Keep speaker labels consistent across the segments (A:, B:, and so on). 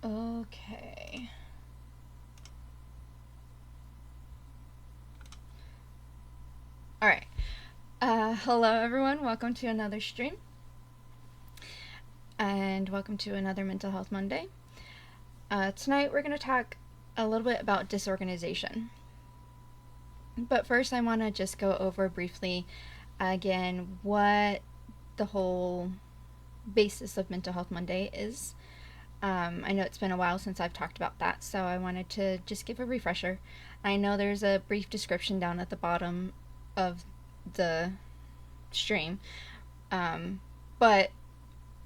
A: Okay. All right. Hello, everyone. Welcome to another stream. And welcome to another Mental Health Monday. Tonight, we're going to talk a little bit about disorganization. But first, I want to just go over briefly again what the whole basis of Mental Health Monday is. I know it's been a while since I've talked about that, so I wanted to just give a refresher. I know there's a brief description down at the bottom of the stream, but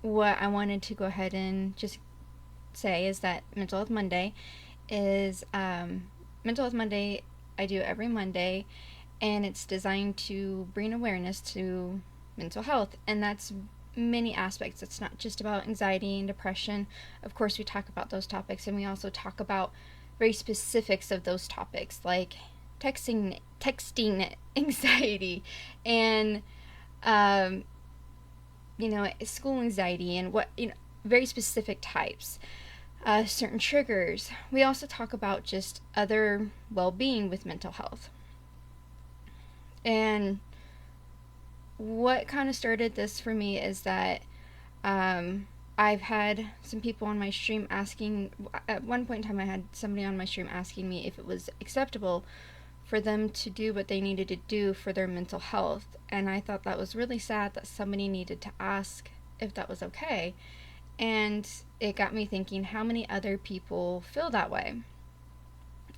A: what I wanted to go ahead and just say is that Mental Health Monday is Mental Health Monday I do every Monday, and it's designed to bring awareness to mental health, and that's many aspects. It's not just about anxiety and depression. Of course, we talk about those topics, and we also talk about very specifics of those topics, like texting anxiety, and school anxiety, and very specific types, certain triggers. We also talk about just other well-being with mental health. And what kind of started this for me is that I've had some people on my stream asking, at one point in time I had somebody on my stream asking me if it was acceptable for them to do what they needed to do for their mental health, and I thought that was really sad that somebody needed to ask if that was okay, and it got me thinking how many other people feel that way.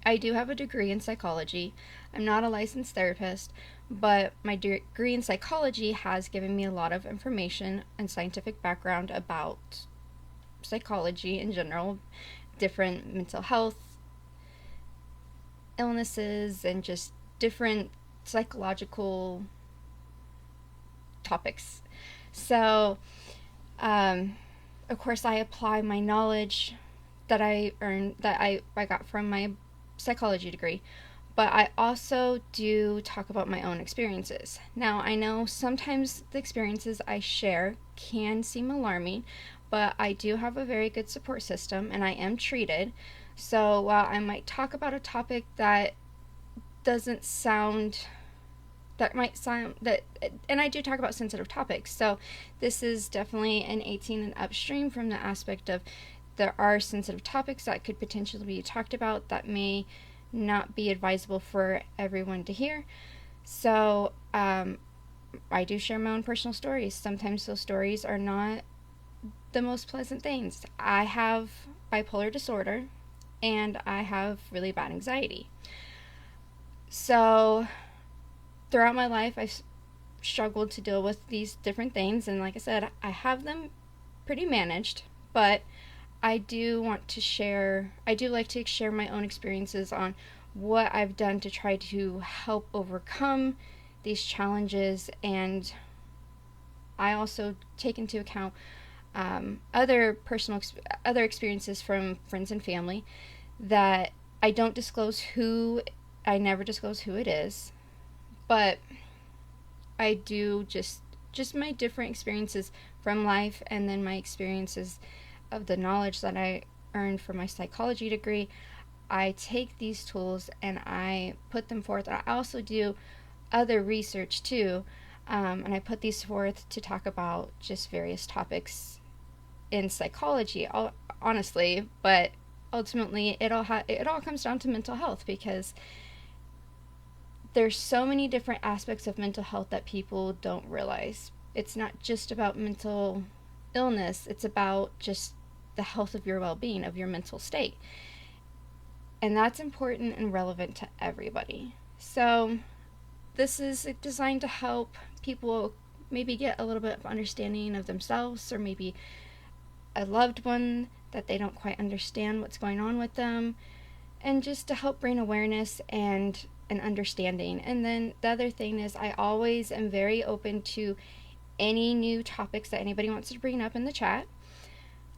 A: I do have a degree in psychology. I'm not a licensed therapist, but my degree in psychology has given me a lot of information and scientific background about psychology in general, different mental health illnesses, and just different psychological topics. So, of course, I apply my knowledge that I got from my psychology degree, but I also do talk about my own experiences. Now, I know sometimes the experiences I share can seem alarming, but I do have a very good support system, and I am treated. So while I might talk about a topic that doesn't sound, that might sound, that, and I do talk about sensitive topics, so this is definitely an 18 and up stream from the aspect of there are sensitive topics that could potentially be talked about that may not be advisable for everyone to hear. So I do share my own personal stories. Sometimes those stories are not the most pleasant things. I have bipolar disorder, and I have really bad anxiety. So throughout my life, I've struggled to deal with these different things, and like I said, I have them pretty managed, but I do like to share my own experiences on what I've done to try to help overcome these challenges, and I also take into account other experiences from friends and family that I never disclose who it is, but I do just my different experiences from life, and then my experiences of the knowledge that I earned from my psychology degree. I take these tools and I put them forth. I also do other research too, and I put these forth to talk about just various topics in psychology, honestly, but ultimately it all comes down to mental health, because there's so many different aspects of mental health that people don't realize. It's not just about mental illness, it's about just the health of your well-being, of your mental state. And that's important and relevant to everybody. So this is designed to help people maybe get a little bit of understanding of themselves, or maybe a loved one that they don't quite understand what's going on with them, and just to help bring awareness and an understanding. And then the other thing is, I always am very open to any new topics that anybody wants to bring up in the chat.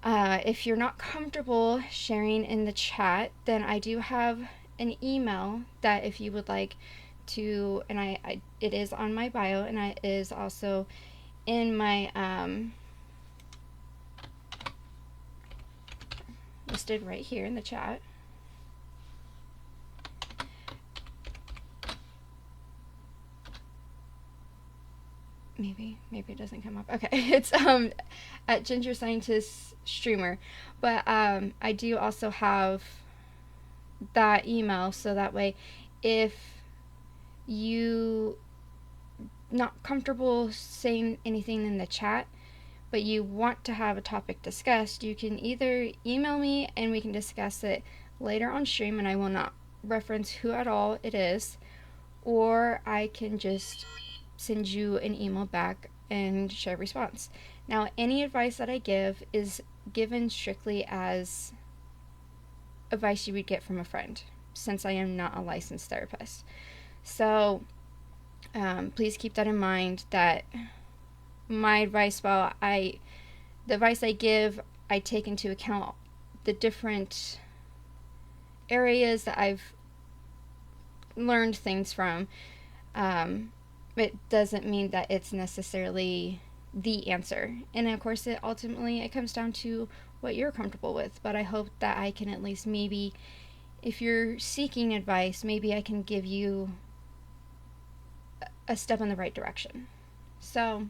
A: If you're not comfortable sharing in the chat, then I do have an email that if you would like to, and it is on my bio, and it is also in my listed right here in the chat. Maybe it doesn't come up. Okay, it's at Ginger Scientist Streamer, but I do also have that email, so that way, if you not comfortable saying anything in the chat, but you want to have a topic discussed, you can either email me and we can discuss it later on stream, and I will not reference who at all it is, or I can just send you an email back and share a response. Now, any advice that I give is given strictly as advice you would get from a friend, since I am not a licensed therapist. So please keep that in mind, that my advice, the advice I give, I take into account the different areas that I've learned things from. It doesn't mean that it's necessarily the answer. And of course, it comes down to what you're comfortable with. But I hope that I can at least, maybe, if you're seeking advice, maybe I can give you a step in the right direction. So,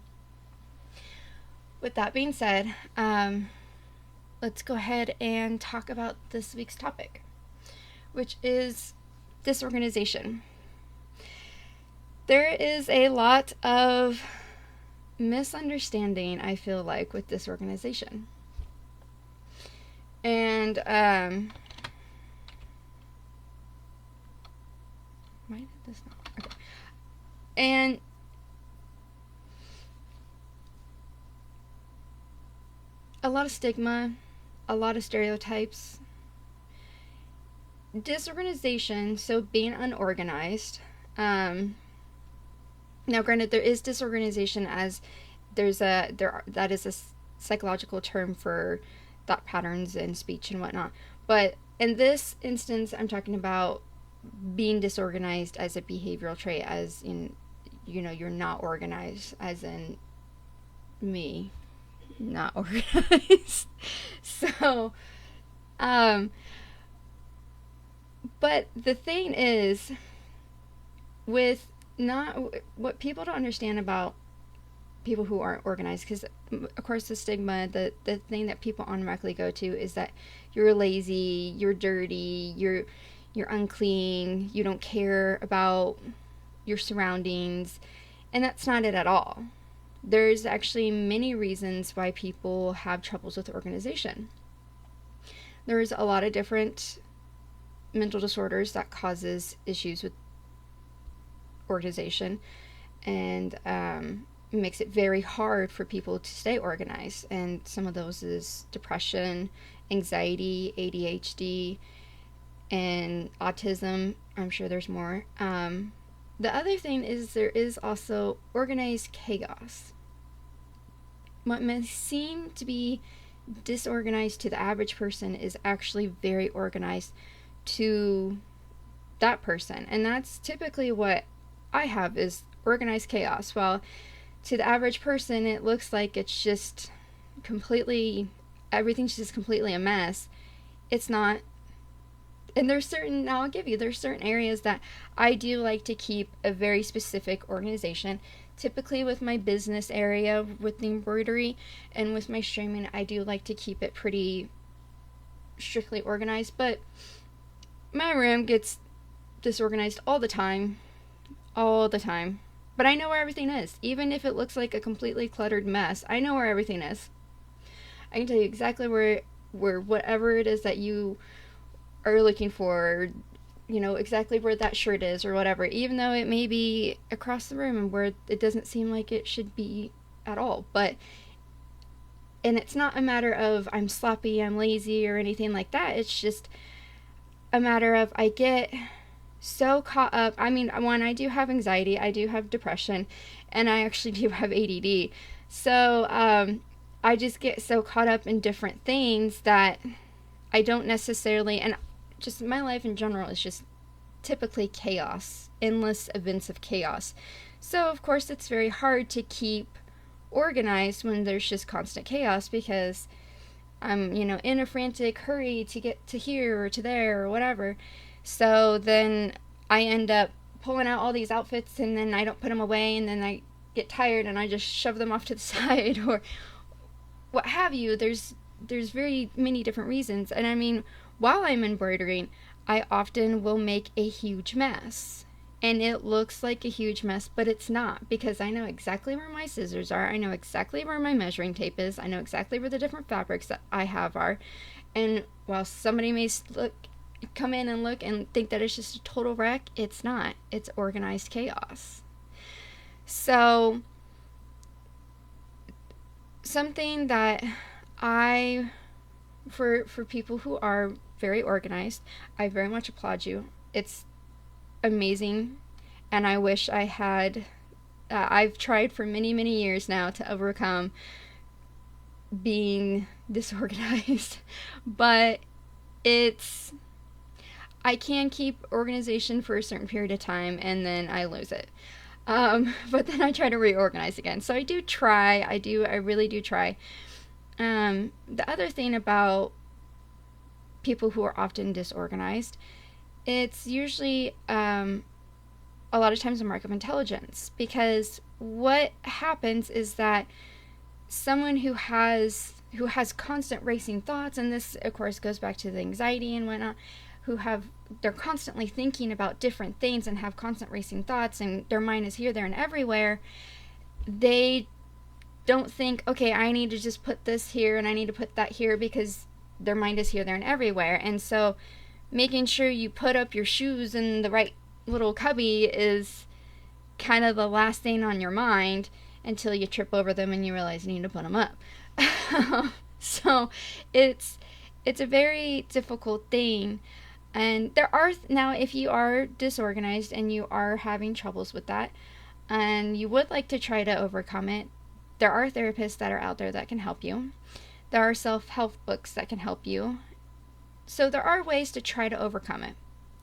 A: with that being said, let's go ahead and talk about this week's topic, which is disorganization. There is a lot of misunderstanding, I feel like, with disorganization. And why did this not? Okay. And a lot of stigma, a lot of stereotypes. Disorganization, so being unorganized. Now, granted, there is disorganization, as that is a psychological term for thought patterns and speech and whatnot. But in this instance, I'm talking about being disorganized as a behavioral trait, as in, you're not organized, as in me, not organized. So, but the thing is, what people don't understand about people who aren't organized, because of course the stigma, the thing that people automatically go to is that you're lazy, you're dirty, you're unclean, you don't care about your surroundings, and that's not it at all. There's actually many reasons why people have troubles with organization. There's a lot of different mental disorders that causes issues with organization, and it makes it very hard for people to stay organized. And some of those is depression, anxiety, ADHD, and autism. I'm sure there's more. The other thing is there is also organized chaos. What may seem to be disorganized to the average person is actually very organized to that person. And that's typically what I have, is organized chaos. Well, to the average person, it looks like it's just everything's just completely a mess. It's not. And there's certain areas that I do like to keep a very specific organization. Typically with my business area, with the embroidery, and with my streaming, I do like to keep it pretty strictly organized. But my room gets disorganized all the time. But I know where everything is. Even if it looks like a completely cluttered mess, I know where everything is. I can tell you exactly where whatever it is that you are looking for, exactly where that shirt is or whatever, even though it may be across the room and where it doesn't seem like it should be at all. And it's not a matter of I'm sloppy, I'm lazy, or anything like that. It's just a matter of I get so caught up. I mean, one, I do have anxiety, I do have depression, and I actually do have ADD. So I just get so caught up in different things that I don't necessarily, and just my life in general is just typically chaos, endless events of chaos. So of course it's very hard to keep organized when there's just constant chaos, because I'm, in a frantic hurry to get to here or to there or whatever. So then I end up pulling out all these outfits, and then I don't put them away, and then I get tired and I just shove them off to the side or what have you. There's very many different reasons. And I mean, while I'm embroidering, I often will make a huge mess. And it looks like a huge mess, but it's not, because I know exactly where my scissors are. I know exactly where my measuring tape is. I know exactly where the different fabrics that I have are. And while somebody may come in and look and think that it's just a total wreck, it's not. It's organized chaos. So something that I for people who are very organized, I very much applaud you. It's amazing, and I wish I had. I've tried for many years now to overcome being disorganized, but it's I can keep organization for a certain period of time and then I lose it. But then I try to reorganize again. So I do try. I really do try. The other thing about people who are often disorganized, it's usually a lot of times a mark of intelligence, because what happens is that someone who has constant racing thoughts, and this of course goes back to the anxiety and whatnot, they're constantly thinking about different things and have constant racing thoughts, and their mind is here, there, and everywhere. They don't think, okay, I need to just put this here and I need to put that here, because their mind is here, there, and everywhere. And so making sure you put up your shoes in the right little cubby is kind of the last thing on your mind until you trip over them and you realize you need to put them up. So it's a very difficult thing. And there are, now if you are disorganized and you are having troubles with that and you would like to try to overcome it, there are therapists that are out there that can help you. There are self-help books that can help you. So there are ways to try to overcome it.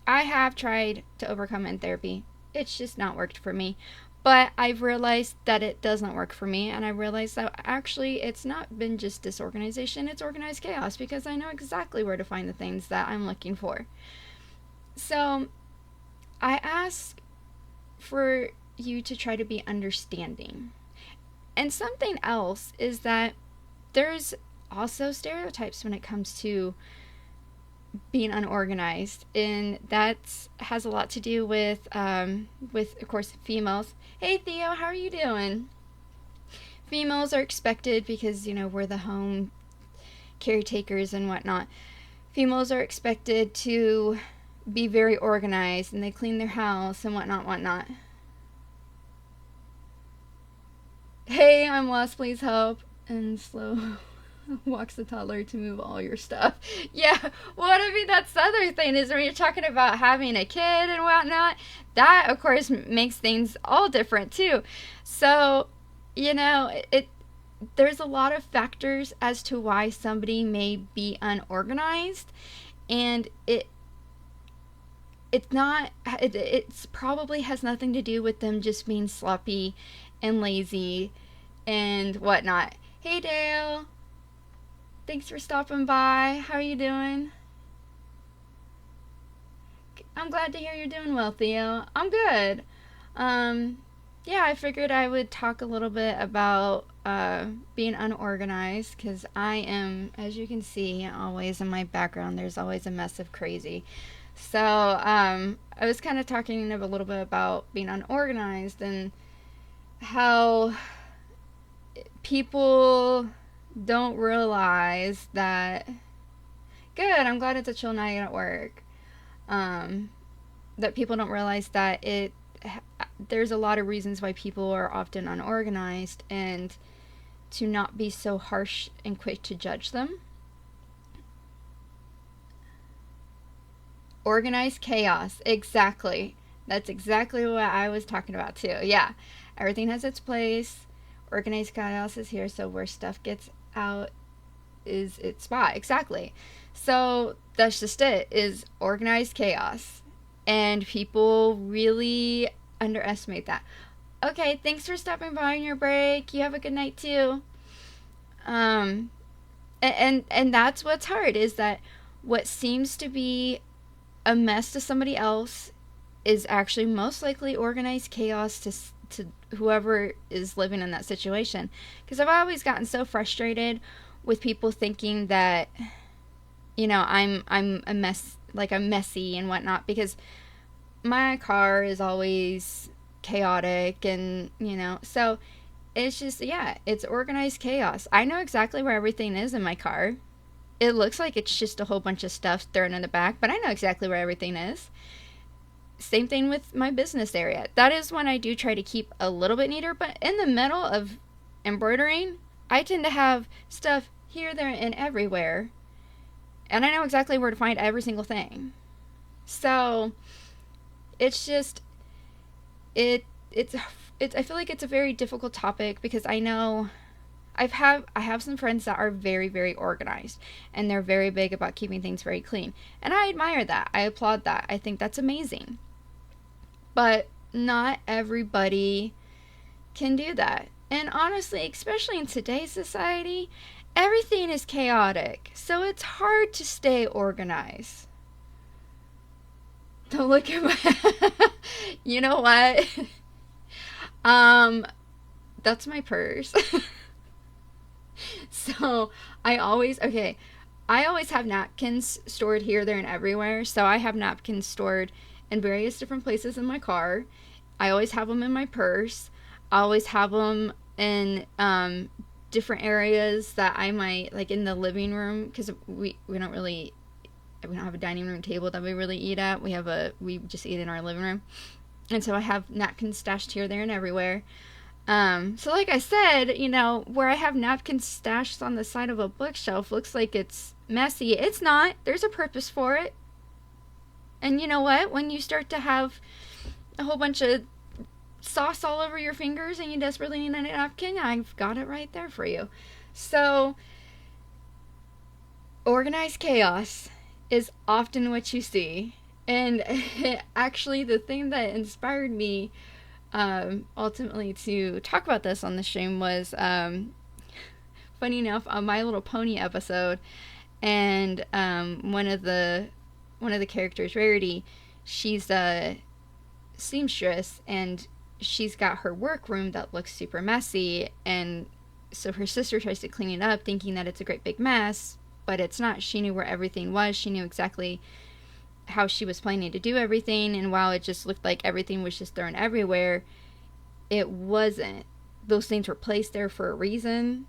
A: I have tried to overcome it in therapy. It's just not worked for me. But I've realized that it doesn't work for me, and I realized that actually it's not been just disorganization, it's organized chaos, because I know exactly where to find the things that I'm looking for. So I ask for you to try to be understanding. And something else is that there's also stereotypes when it comes to being unorganized, and that has a lot to do with of course females. Hey Theo, how are you doing? Females are expected, because we're the home caretakers and whatnot. Females are expected to be very organized, and they clean their house and whatnot. Hey, I'm lost, please help. And slow walks the toddler to move all your stuff. Yeah, well, I mean, that's the other thing, is when you're talking about having a kid and whatnot, that of course makes things all different too. So there's a lot of factors as to why somebody may be unorganized, and it's probably has nothing to do with them just being sloppy and lazy and whatnot. Hey Dale, thanks for stopping by. How are you doing? I'm glad to hear you're doing well, Theo. I'm good. Yeah, I figured I would talk a little bit about being unorganized, because I am, as you can see, always in my background, there's always a mess of crazy. So I was kind of talking a little bit about being unorganized and how people don't realize that. Good, I'm glad it's a chill night at work. That people don't realize that there's a lot of reasons why people are often unorganized, and to not be so harsh and quick to judge them. Organized chaos, exactly. That's exactly what I was talking about too. Yeah, everything has its place. Organized chaos is here, so where stuff gets out is its spot. Exactly. So that's just it, is organized chaos. And people really underestimate that. Okay, thanks for stopping by on your break. You have a good night too. And that's what's hard, is that what seems to be a mess to somebody else is actually most likely organized chaos to whoever is living in that situation. Because I've always gotten so frustrated with people thinking that, I'm a mess, like I'm messy and whatnot, because my car is always chaotic, and so it's just, yeah, it's organized chaos. I know exactly where everything is in my car. It looks like it's just a whole bunch of stuff thrown in the back, but I know exactly where everything is. Same thing with my business area. That is when I do try to keep a little bit neater, but in the middle of embroidering, I tend to have stuff here, there, and everywhere. And I know exactly where to find every single thing. So it's just, it it's I feel like it's a very difficult topic, because I know I have some friends that are very, very organized, and they're very big about keeping things very clean. And I admire that. I applaud that. I think that's amazing. But not everybody can do that. And honestly, especially in today's society, everything is chaotic. So it's hard to stay organized. Don't look at my You know what? Um that's my purse. So I always have napkins stored here, there, and everywhere. So I have napkins stored in various different places in my car. I always have them in my purse. I always have them in different areas that I might, like in the living room, because we don't have a dining room table that we really eat at. We just eat in our living room, and so I have napkins stashed here, there, and everywhere. So like I said, where I have napkins stashed on the side of a bookshelf looks like it's messy. It's not. There's a purpose for it. And you know what? When you start to have a whole bunch of sauce all over your fingers and you desperately need a napkin, I've got it right there for you. So, organized chaos is often what you see. And actually, the thing that inspired me ultimately to talk about this on the stream was, funny enough, on My Little Pony episode, and one of the characters, Rarity, she's a seamstress, and she's got her workroom that looks super messy, and so her sister tries to clean it up, thinking that it's a great big mess, but it's not. She knew where everything was. She knew exactly how she was planning to do everything, and while it just looked like everything was just thrown everywhere, it wasn't. Those things were placed there for a reason,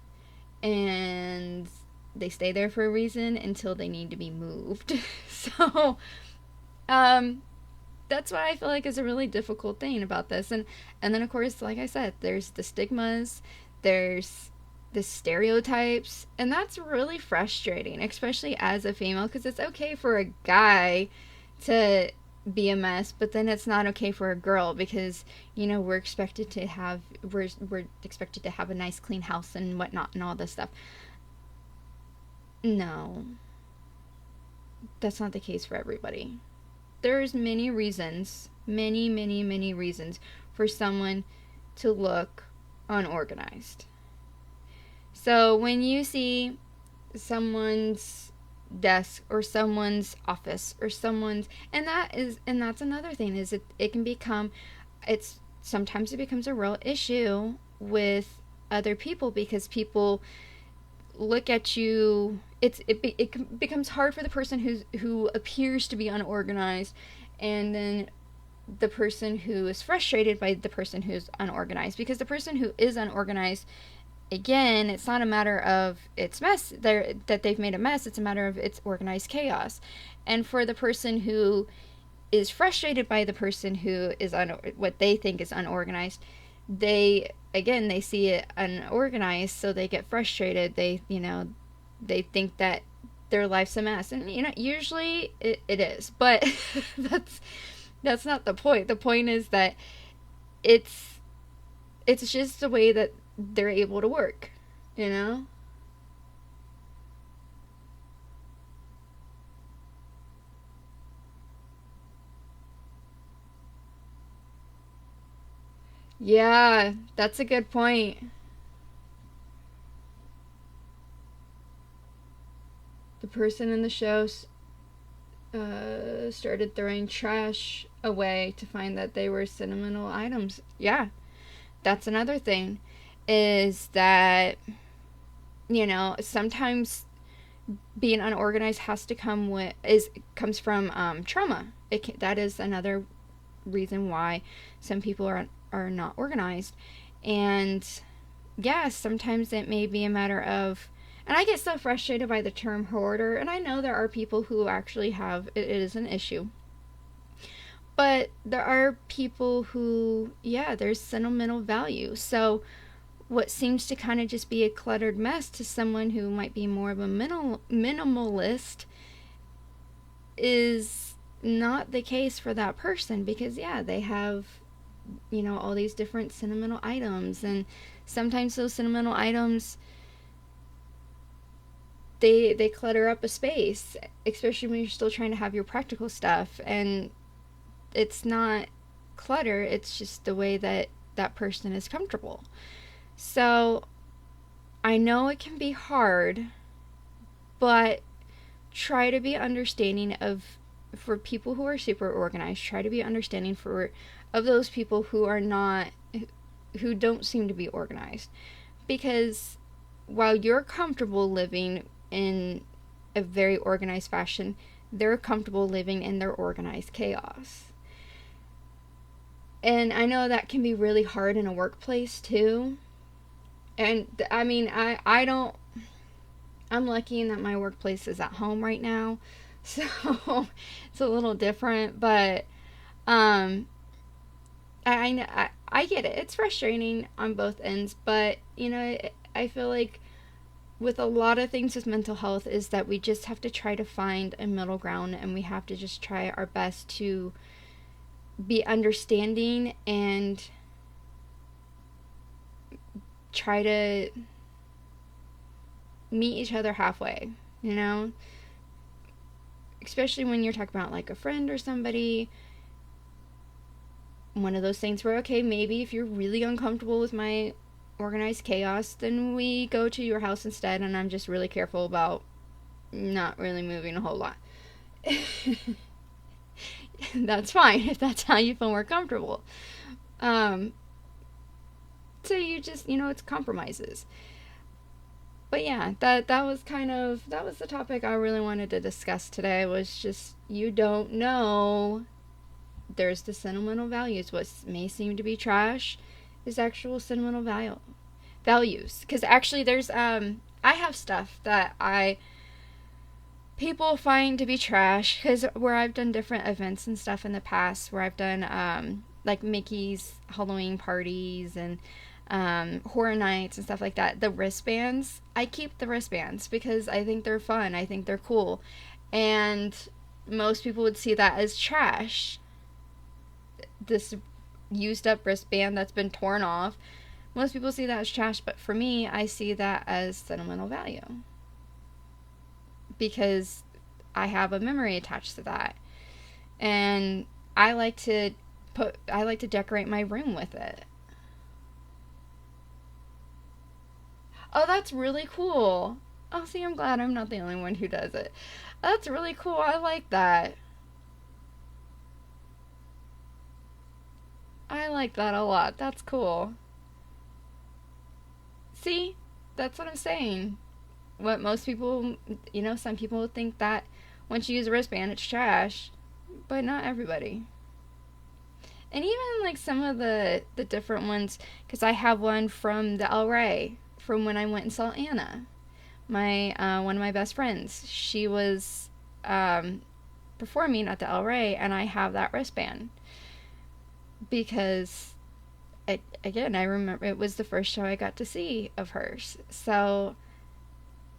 A: and they stay there for a reason until they need to be moved. So, that's what I feel like is a really difficult thing about this. And then, of course, like I said, there's the stigmas, there's the stereotypes, and that's really frustrating, especially as a female, because it's okay for a guy to be a mess, but then it's not okay for a girl, because we're expected to have a nice clean house and whatnot and all this stuff. No, that's not the case for everybody. There's many reasons, many reasons for someone to look unorganized. So when you see someone's desk or someone's office or someone's, and that's another thing, is it can become, it's sometimes it becomes a real issue with other people, because people look at you. It becomes hard for the person who appears to be unorganized, and then the person who is frustrated by the person who's unorganized, because the person who is unorganized, again, it's not a matter of it's mess that they've made a mess. It's a matter of it's organized chaos. And for the person who is frustrated by the person who is what they think is unorganized, they see it unorganized, so they get frustrated. They think that their life's a mess, and usually it is, but that's not the point. The point is that it's just the way that they're able to work. Yeah, that's a good point. person in the show started throwing trash away to find that they were sentimental items. Yeah, that's another thing, is that, sometimes being unorganized has to comes from trauma. That is another reason why some people are not organized. And yeah, sometimes it may be a matter of, and I get so frustrated by the term hoarder, and I know there are people who actually have it is an issue. But there are people who, yeah, there's sentimental value. So what seems to kind of just be a cluttered mess to someone who might be more of a minimalist is not the case for that person, because yeah, they have, all these different sentimental items, and sometimes those sentimental items, they clutter up a space, especially when you're still trying to have your practical stuff. And it's not clutter, it's just the way that that person is comfortable. So I know it can be hard, but try to be understanding for people who are super organized. Try to be understanding of those people who don't seem to be organized, because while you're comfortable living in a very organized fashion, they're comfortable living in their organized chaos. And I know that can be really hard in a workplace too. And I mean, I'm lucky in that my workplace is at home right now, so it's a little different. But I get it. It's frustrating on both ends, but I feel like with a lot of things with mental health is that we just have to try to find a middle ground, and we have to just try our best to be understanding and try to meet each other halfway, especially when you're talking about like a friend or somebody. One of those things where, okay, maybe if you're really uncomfortable with my organized chaos, then we go to your house instead, and I'm just really careful about not really moving a whole lot. That's fine if that's how you feel more comfortable. So you just, it's compromises. But yeah, that was the topic I really wanted to discuss today, was just, you don't know. There's the sentimental values. What may seem to be trash is actual sentimental values. Because actually there's, I have stuff that people find to be trash, because where I've done different events and stuff in the past, where I've done like Mickey's Halloween parties and horror nights and stuff like that, the wristbands, I keep the wristbands because I think they're fun, I think they're cool, and most people would see that as trash. This used up wristband that's been torn off, most people see that as trash, but for me, I see that as sentimental value, because I have a memory attached to that, and I like to decorate my room with it. Oh, that's really cool. Oh, see, I'm glad I'm not the only one who does it. That's really cool. I like that. I like that a lot. That's cool. See? That's what I'm saying. What most people, some people think that once you use a wristband, it's trash. But not everybody. And even like some of the different ones, because I have one from the El Rey, from when I went and saw Anna. My one of my best friends, she was performing at the El Rey, and I have that wristband because I remember it was the first show I got to see of hers, so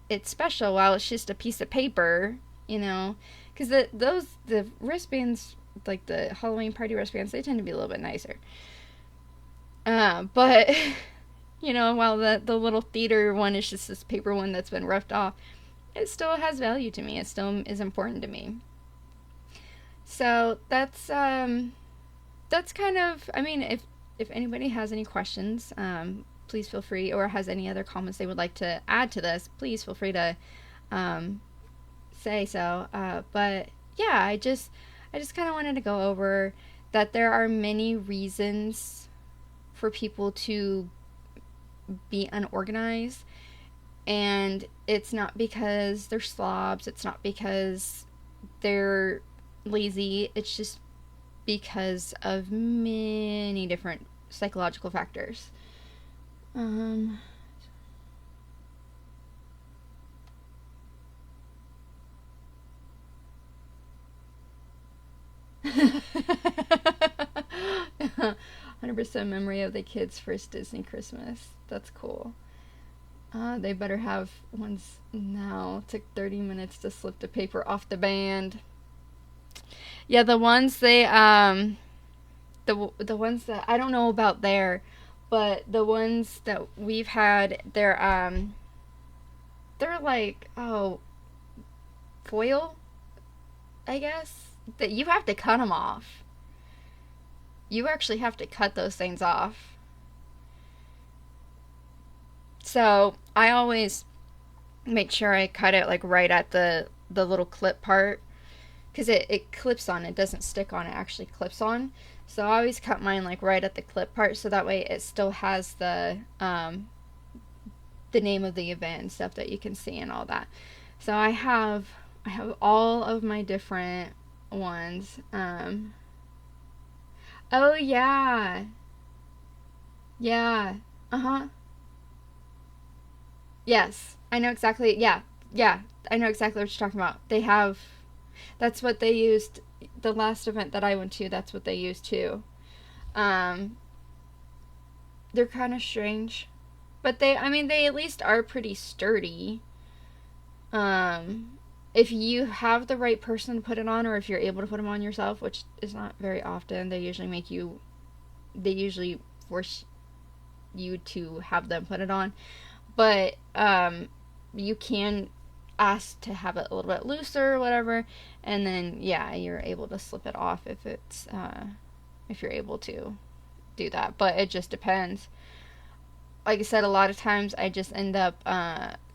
A: it's special. While it's just a piece of paper, because the wristbands, like the Halloween party wristbands, they tend to be a little bit nicer. But while the little theater one is just this paper one that's been roughed off, it still has value to me. It still is important to me. So that's kind of, I mean, if anybody has any questions, please feel free, or has any other comments they would like to add to this, please feel free to say so. But yeah, I just kind of wanted to go over that there are many reasons for people to be unorganized, and it's not because they're slobs, it's not because they're lazy, it's just because of many different psychological factors. Um, 100% memory of the kids' first Disney Christmas. That's cool. They better have ones now. It took 30 minutes to slip the paper off the band. Yeah, the ones that I don't know about there, but the ones that we've had, they're like, oh, foil, I guess. That you have to cut them off. You actually have to cut those things off. So I always make sure I cut it like right at the little clip part, because it clips on. It doesn't stick on. It actually clips on. So I always cut mine like right at the clip part, so that way it still has the name of the event and stuff that you can see and all that. So I have all of my different ones. Oh yeah, yeah, uh huh. Yes, I know exactly. Yeah, yeah, I know exactly what you're talking about. They have. That's what they used. The last event that I went to, that's what they used too. Um, they're kind of strange, but I mean, they at least are pretty sturdy. Um, if you have the right person to put it on, or if you're able to put them on yourself, which is not very often, they usually force you to have them put it on. But you can ask to have it a little bit looser or whatever, and then yeah, you're able to slip it off if you're able to do that. But it just depends. Like I said, a lot of times I just end up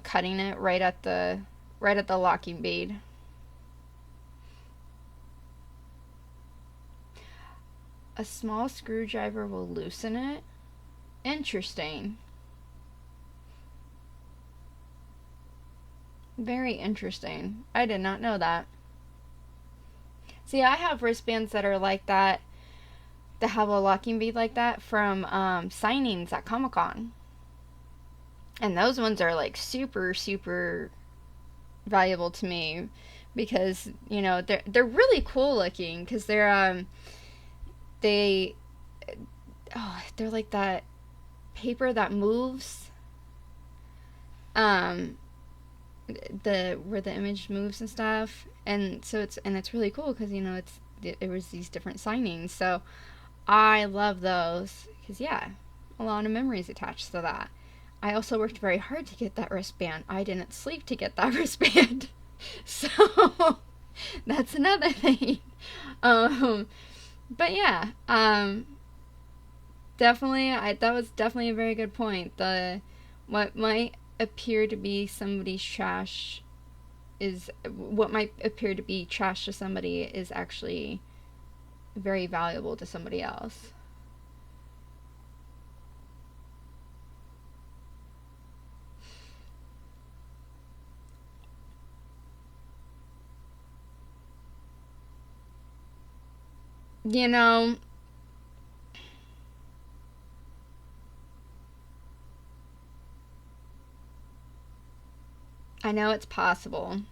A: cutting it right at the locking bead. A small screwdriver will loosen it. Interesting. Very interesting. I did not know that. See, I have wristbands that are like that, that have a locking bead like that from signings at Comic Con. And those ones are like super, super valuable to me because, you know, they're really cool looking because they, oh, they're like that paper that moves. Um, where the image moves and stuff, and so it's really cool because you know it was these different signings, so I love those because yeah, a lot of memories attached to that. I also worked very hard to get that wristband. I didn't sleep to get that wristband. So that's another thing. um but yeah, definitely, that was definitely a very good point. The what might appear to be somebody's trash is what might appear to be trash to somebody is actually very valuable to somebody else. You know, I know it's possible.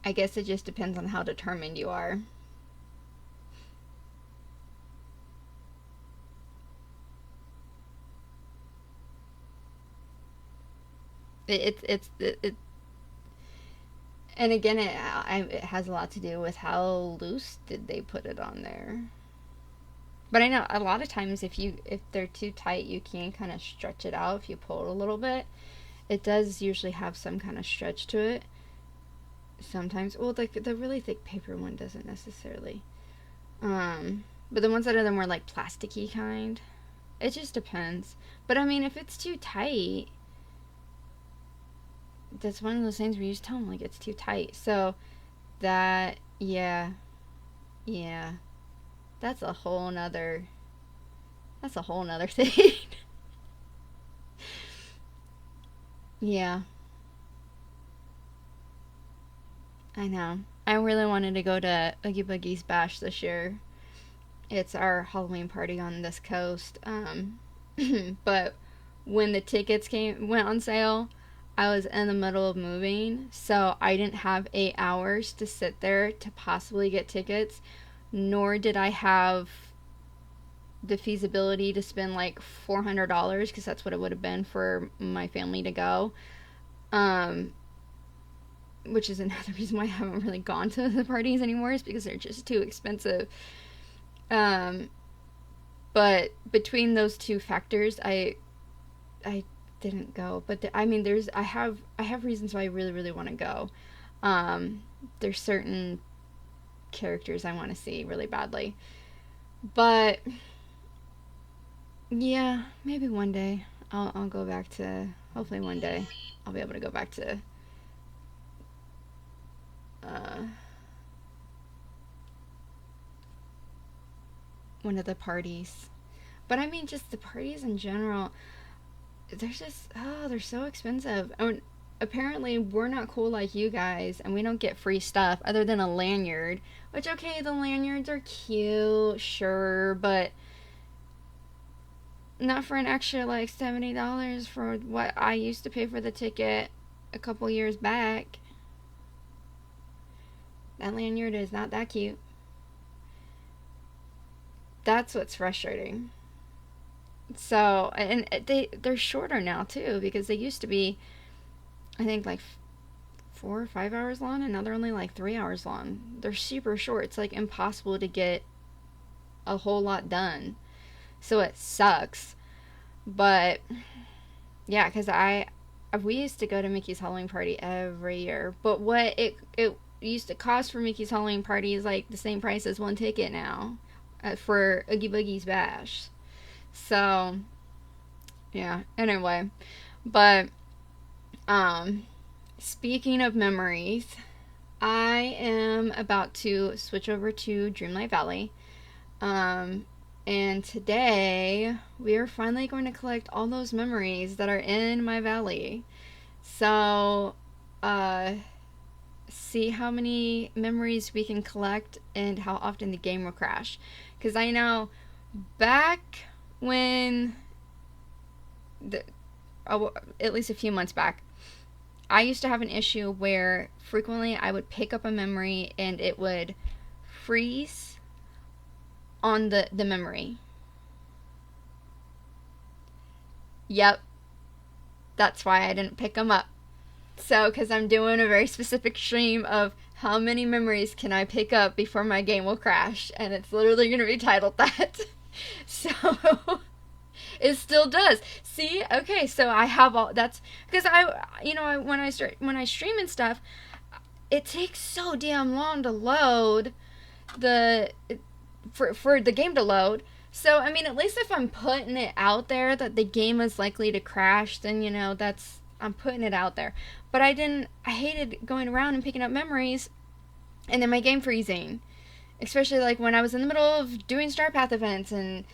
A: I guess it just depends on how determined you are. It and again, it has a lot to do with how loose did they put it on there. But I know a lot of times if they're too tight, you can kind of stretch it out if you pull it a little bit. It does usually have some kind of stretch to it. Sometimes, well, the really thick paper one doesn't necessarily. But the ones that are the more like plasticky kind, it just depends. But I mean, if it's too tight, that's one of those things where you just tell them like it's too tight. So that, yeah, yeah, that's a whole nother thing. Yeah, I know. I really wanted to go to Oogie Boogie's Bash this year. It's our Halloween party on this coast. But when the tickets went on sale, I was in the middle of moving, so I didn't have 8 hours to sit there to possibly get tickets, nor did I have the feasibility to spend like $400 because that's what it would have been for my family to go. Um, which is another reason why I haven't really gone to the parties anymore, is because they're just too expensive. Um, but between those two factors, I didn't go. But I mean, I have reasons why I really really want to go. Um, there's certain characters I want to see really badly, but yeah, maybe one day I'll go back to. Hopefully, one day I'll be able to go back to uh, one of the parties. But I mean, just the parties in general. They're just they're so expensive. I mean, apparently we're not cool like you guys, and we don't get free stuff other than a lanyard. Which, okay, the lanyards are cute, sure, but not for an extra like $70 for what I used to pay for the ticket a couple years back. That lanyard is not that cute. That's what's frustrating. So, and they're shorter now too, because they used to be, I think, like 4 or 5 hours long, and now they're only like 3 hours long. They're super short. It's like impossible to get a whole lot done. So it sucks. But yeah, because we used to go to Mickey's Halloween party every year. But what it used to cost for Mickey's Halloween party is like the same price as one ticket now for Oogie Boogie's Bash. So yeah. Anyway, but speaking of memories, I am about to switch over to Dreamlight Valley. And today we are finally going to collect all those memories that are in my valley. So, see how many memories we can collect and how often the game will crash. Because I know back when, at least a few months back, I used to have an issue where frequently I would pick up a memory and it would freeze on the memory. Yep, that's why I didn't pick them up. So, because I'm doing a very specific stream of how many memories can I pick up before my game will crash, and it's literally going to be titled that. So, it still does. See, okay, so I have all that's because when I stream and stuff, it takes so damn long to load the for the game to load. So I mean, at least if I'm putting it out there that the game is likely to crash, then that's I'm putting it out there. But I hated going around and picking up memories and then my game freezing. Especially like when I was in the middle of doing Star Path events and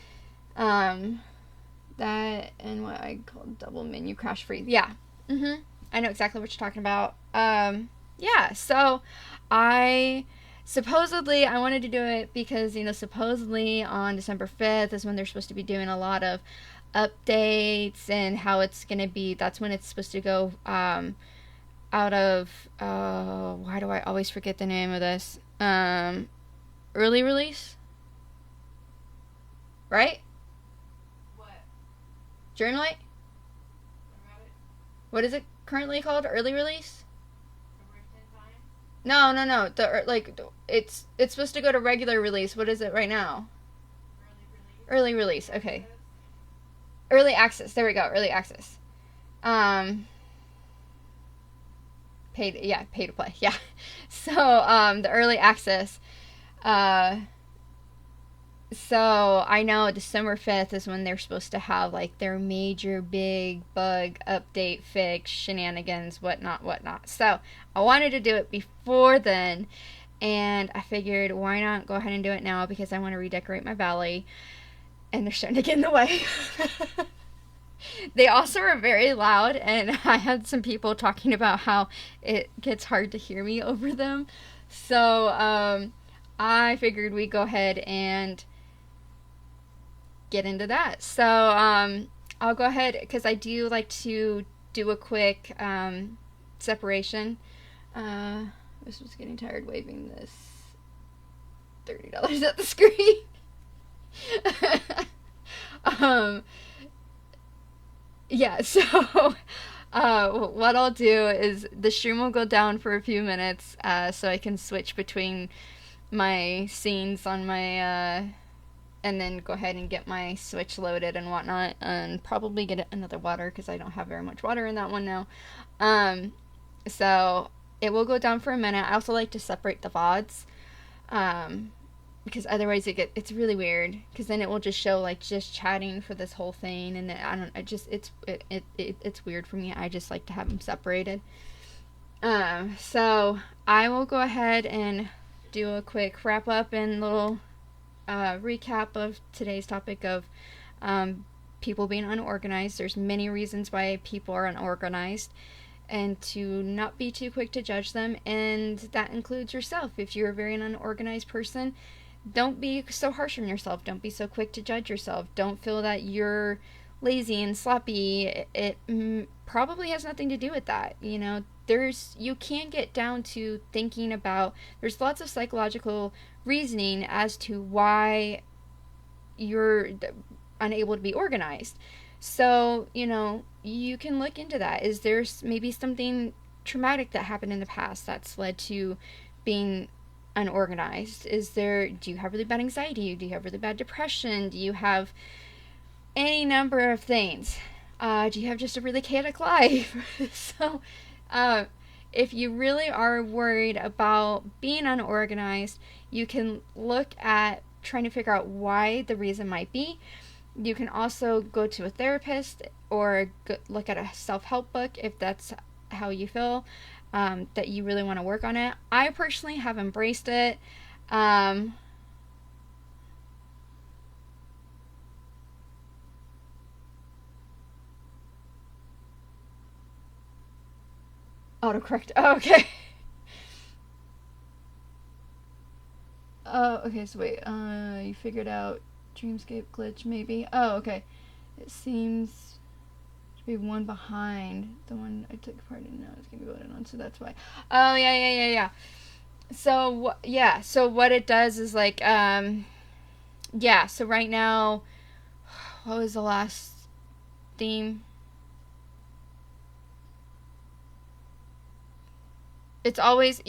A: that and what I call double menu crash freeze. Yeah. I know exactly what you're talking about. Yeah, so supposedly I wanted to do it because supposedly on December 5th is when they're supposed to be doing a lot of updates and how it's going to be, that's when it's supposed to go out of why do I always forget the name of this? Early release? Right?
B: What?
A: Dreamlight? What is it currently called? Early release? No. It's supposed to go to regular release. What is it right now? Early release. Okay. Early access. There we go. Early access. Pay to play. Yeah. So, the early access, So I know December 5th is when they're supposed to have like their major big bug update fix shenanigans, whatnot, whatnot. So I wanted to do it before then, and I figured why not go ahead and do it now because I want to redecorate my valley, and they're starting to get in the way. They also are very loud, and I had some people talking about how it gets hard to hear me over them. So I figured we'd go ahead and get into that. So I'll go ahead because I do like to do a quick separation. This was getting tired waving this $30 at the screen. um, yeah, so what I'll do is the stream will go down for a few minutes so I can switch between my scenes on my and then go ahead and get my switch loaded and whatnot, and probably get another water because I don't have very much water in that one now. So it will go down for a minute. I also like to separate the VODs, because otherwise it's really weird. Because then it will just show like just chatting for this whole thing, and then it's weird for me. I just like to have them separated. So I will go ahead and do a quick wrap up and little recap of today's topic of people being unorganized. There's many reasons why people are unorganized, and to not be too quick to judge them, and that includes yourself. If you're a very unorganized person, don't be so harsh on yourself. Don't be so quick to judge yourself. Don't feel that you're lazy and sloppy. It probably has nothing to do with that. You can't get down to thinking about, there's lots of psychological reasoning as to why you're unable to be organized. So, you can look into that. Is there maybe something traumatic that happened in the past that's led to being unorganized? Do you have really bad anxiety? Do you have really bad depression? Do you have any number of things? Do you have just a really chaotic life? So, if you really are worried about being unorganized, you can look at trying to figure out why the reason might be. You can also go to a therapist or look at a self-help book if that's how you feel, that you really want to work on it. I personally have embraced it. Autocorrect. Oh, okay. Okay, so wait. You figured out Dreamscape glitch, maybe? Oh, okay. It seems to be one behind the one I took part in. Now it's gonna be voted on, so that's why. Oh, yeah. So, yeah. So what it does is like, yeah. So right now, what was the last theme? It's always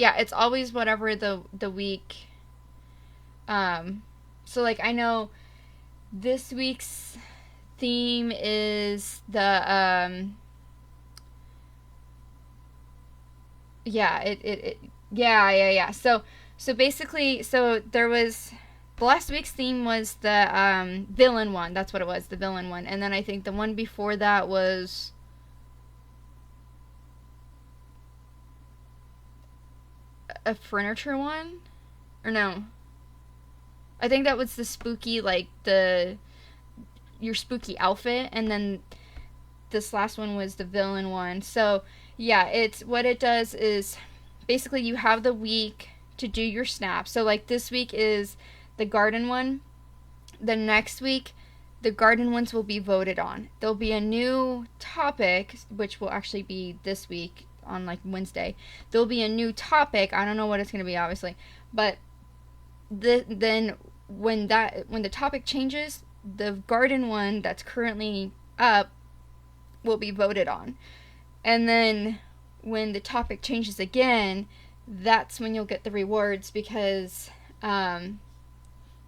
A: whatever the week. So like I know this week's theme is the yeah. So basically, so there was the last week's theme was the villain one. That's what it was, the villain one. And then I think the one before that was a furniture one, or no? I think that was the spooky, like your spooky outfit, and then this last one was the villain one. So yeah, it's what it does is basically you have the week to do your snaps. So like this week is the garden one. The next week, the garden ones will be voted on. There'll be a new topic, which will actually be this week on like Wednesday. There'll be a new topic. I don't know what it's going to be, obviously, but then when the topic changes, the garden one that's currently up will be voted on. And then when the topic changes again, that's when you'll get the rewards, because then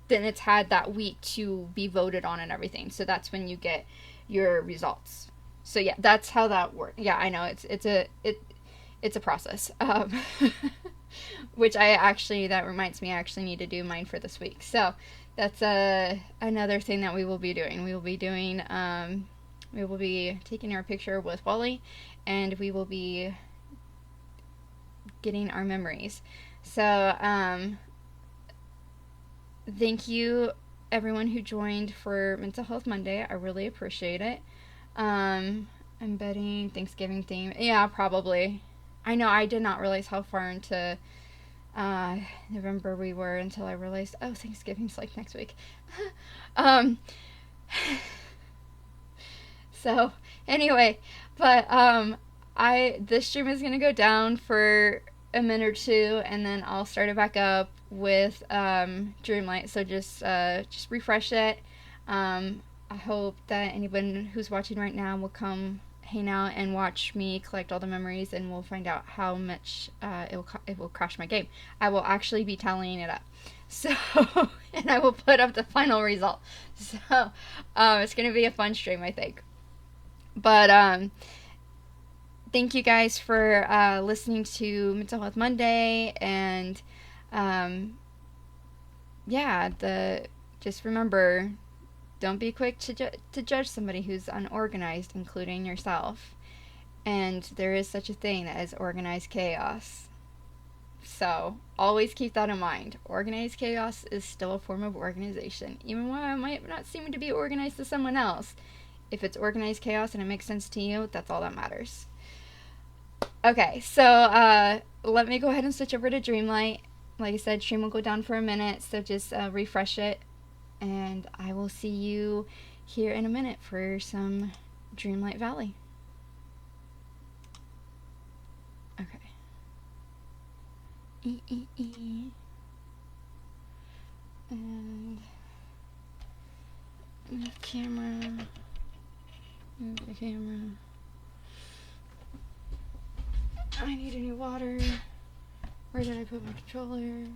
A: it's had that week to be voted on and everything. So that's when you get your results. So yeah, that's how that works. Yeah, I know it's a process. Which that reminds me, I actually need to do mine for this week. So that's another thing that we will be doing. We will be doing, we will be taking our picture with Wally, and we will be getting our memories. So, thank you everyone who joined for Mental Health Monday. I really appreciate it. I'm betting Thanksgiving theme. Yeah, probably. I know I did not realize how far into November we were until I realized, oh, Thanksgiving's like next week. um, so anyway, but this stream is gonna go down for a minute or two, and then I'll start it back up with Dreamlight. So just refresh it. I hope that anyone who's watching right now will come hang out and watch me collect all the memories, and we'll find out how much it will crash my game. I will actually be tallying it up. So, and I will put up the final result. So, it's going to be a fun stream, I think. But, thank you guys for listening to Mental Health Monday, and, yeah, just remember, don't be quick to judge somebody who's unorganized, including yourself. And there is such a thing as organized chaos. So, always keep that in mind. Organized chaos is still a form of organization. Even while it might not seem to be organized to someone else, if it's organized chaos and it makes sense to you, that's all that matters. Okay, so let me go ahead and switch over to Dreamlight. Like I said, stream will go down for a minute, so just refresh it. And I will see you here in a minute for some Dreamlight Valley. Okay. And move camera. Move the camera. I need a new water. Where did I put my controller?